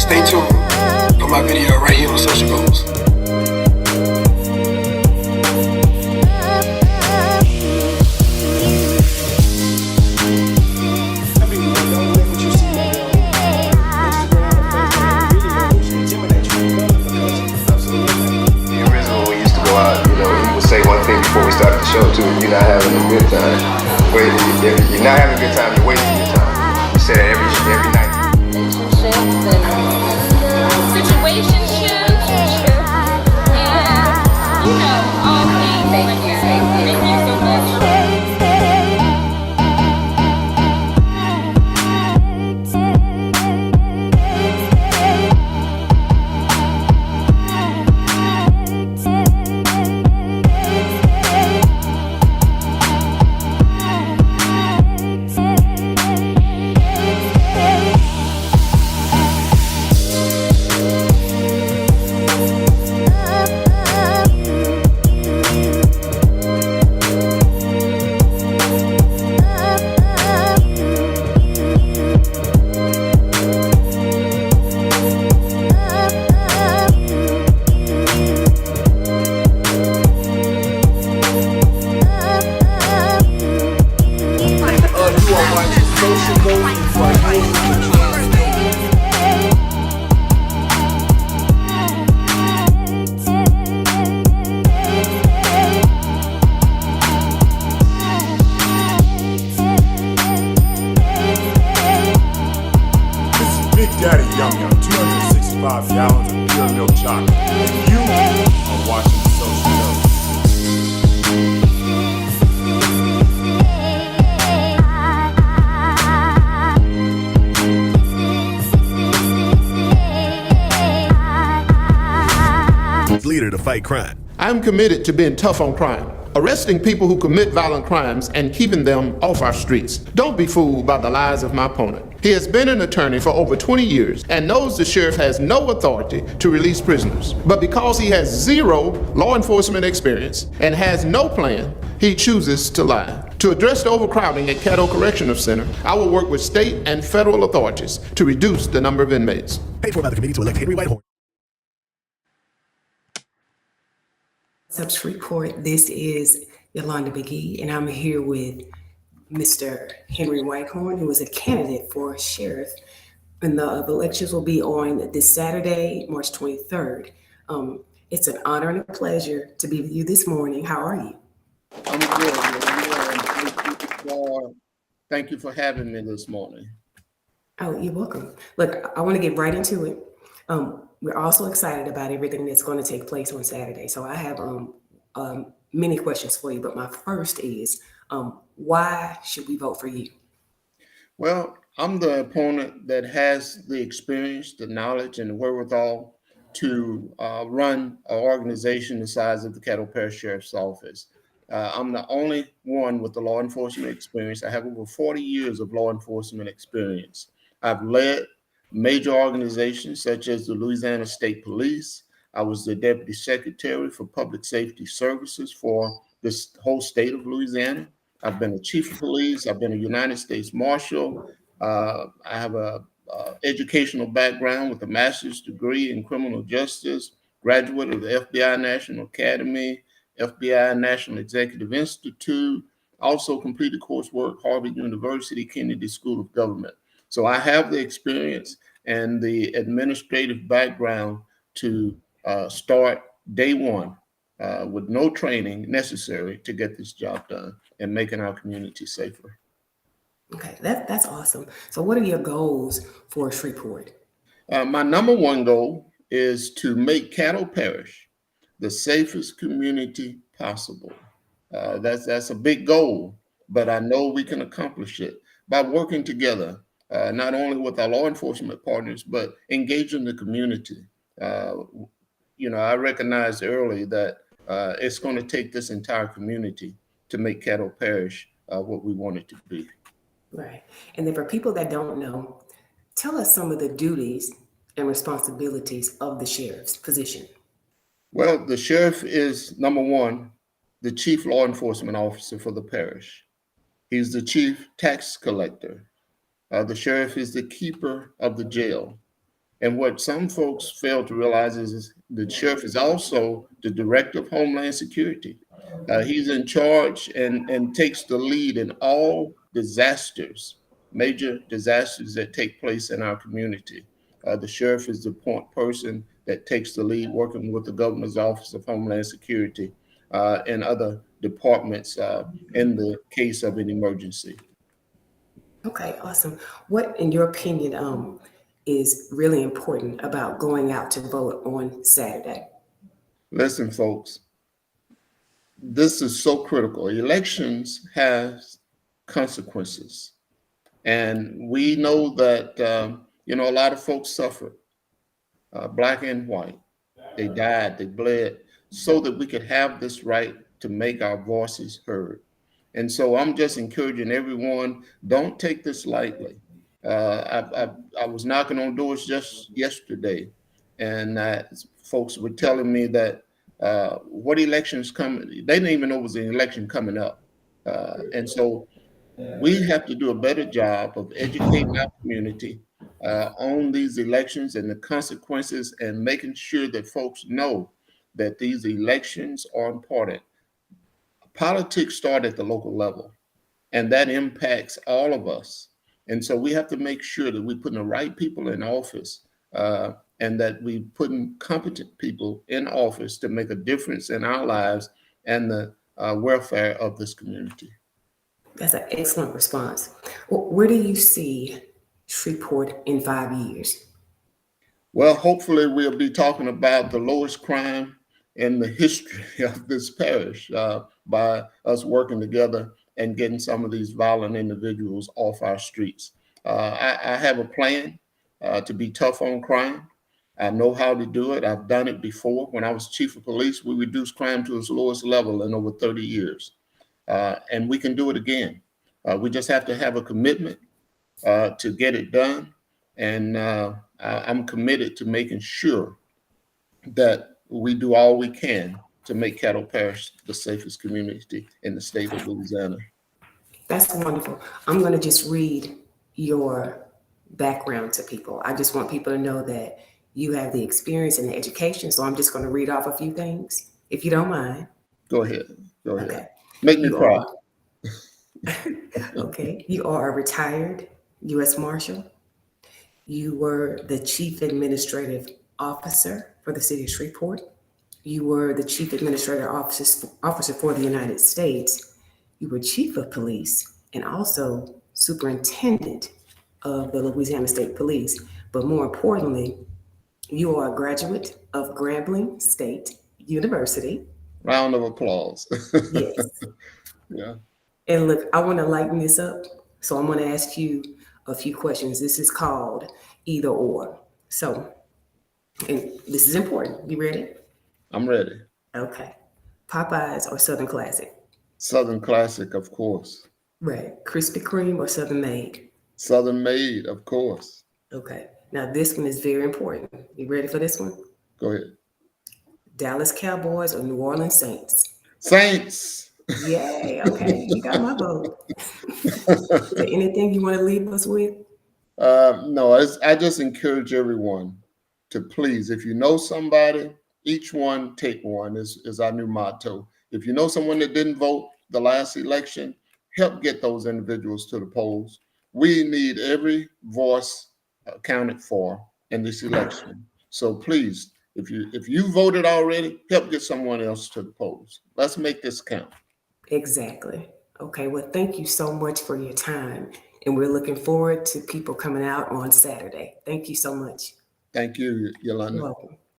Stay tuned for my video right here on Social Goals. Say one thing before we start the show too. If you're not having a good time, if you're not having a good time, you're wasting your time. You say that every night. Situationships, and you know, all things. Thank you so much. Daddy Yum Yum, 265 gallons of pure milk chocolate. And you are watching the Social Goals. Leader to fight crime. I'm committed to being tough on crime, arresting people who commit violent crimes and keeping them off our streets. Don't be fooled by the lies of my opponent. He has been an attorney for over 20 years and knows the sheriff has no authority to release prisoners. But because he has zero law enforcement experience and has no plan, he chooses to lie. To address the overcrowding at Caddo Correctional Center, I will work with state and federal authorities to reduce the number of inmates. Paid for by the committee to elect Henry Whitehorn. Up Shreveport, this is Yolunda McGee, and I'm here with Mr. Henry Whitehorn, who is a candidate for sheriff. And the elections will be on this Saturday, March 23rd. It's an honor and a pleasure to be with you this morning. How are you? I'm good. Thank you for having me this morning. Oh, you're welcome. Look, I want to get right into it. We're also excited about everything that's going to take place on Saturday. So I have many questions for you, but my first is, why should we vote for you? Well, I'm the opponent that has the experience, the knowledge, and the wherewithal to run an organization the size of the Caddo Parish Sheriff's Office. I'm the only one with the law enforcement experience. I have over 40 years of law enforcement experience. I've led major organizations such as the Louisiana State Police. I was the Deputy Secretary for Public Safety Services for this whole state of Louisiana. I've been a Chief of Police. I've been a United States Marshal. I have a educational background with a master's degree in criminal justice, graduate of the FBI National Academy, FBI National Executive Institute, also completed coursework at Harvard University, Kennedy School of Government. So I have the experience and the administrative background to start day one with no training necessary to get this job done and making our community safer. Okay, that's awesome. So what are your goals for Shreveport? My number one goal is to make Caddo Parish the safest community possible. That's a big goal, but I know we can accomplish it by working together, not only with our law enforcement partners, but engaging the community. I recognized early that it's going to take this entire community to make Caddo Parish what we want it to be. Right. And then for people that don't know, tell us some of the duties and responsibilities of the sheriff's position. Well, the sheriff is, number one, the chief law enforcement officer for the parish. He's the chief tax collector. The sheriff is the keeper of the jail. And what some folks fail to realize is the sheriff is also the director of Homeland Security. He's in charge and takes the lead in all disasters, major disasters that take place in our community. The sheriff is the point person that takes the lead, working with the governor's office of Homeland Security and other departments in the case of an emergency. Okay, awesome. What, in your opinion, is really important about going out to vote on Saturday? Listen, folks, this is so critical. Elections have consequences. And we know that, a lot of folks suffered, black and white. They died, they bled, so that we could have this right to make our voices heard. And so I'm just encouraging everyone, don't take this lightly. I was knocking on doors just yesterday, and folks were telling me that what elections coming, they didn't even know it was an election coming up. And so we have to do a better job of educating our community on these elections and the consequences, and making sure that folks know that these elections are important. Politics start at the local level, and that impacts all of us. And so we have to make sure that we put the right people in office, and that we putting competent people in office to make a difference in our lives and the welfare of this community. That's an excellent response. Where do you see Shreveport in 5 years? Well, hopefully we'll be talking about the lowest crime in the history of this parish by us working together and getting some of these violent individuals off our streets. I have a plan to be tough on crime. I know how to do it. I've done it before. When I was chief of police, we reduced crime to its lowest level in over 30 years. And we can do it again. We just have to have a commitment to get it done. And I'm committed to making sure that we do all we can to make Caddo Parish the safest community in the state of Louisiana. That's wonderful. I'm going to just read your background to people. I just want people to know that you have the experience and the education. So I'm just going to read off a few things, if you don't mind. Go ahead. Go ahead. Okay. Make me proud. Okay. You are a retired U.S. Marshal. You were the Chief Administrative Officer for the City of Shreveport. You were the Chief Administrative Officer for the United States. You were Chief of Police and also Superintendent of the Louisiana State Police. But more importantly, you are a graduate of Grambling State University. Round of applause. Yes. Yeah. And look, I want to lighten this up. So I'm going to ask you a few questions. This is called either or. So, and this is important. You ready? I'm ready. Okay. Popeyes or Southern Classic? Southern Classic, of course. Right. Krispy Kreme or Southern Made? Southern Made, of course. Okay. Now this one is very important. You ready for this one? Go ahead. Dallas Cowboys or New Orleans Saints? Saints. Yay. Okay. You got my vote. Is there anything you want to leave us with? No, I just encourage everyone to please, if you know somebody, each one take one is our new motto. If you know someone that didn't vote the last election, help get those individuals to the polls. We need every voice accounted for in this election. So please, if you voted already, help get someone else to the polls. Let's make this count. Exactly. Okay. Well, thank you so much for your time. And we're looking forward to people coming out on Saturday. Thank you so much. Thank you, Yolunda. You're welcome.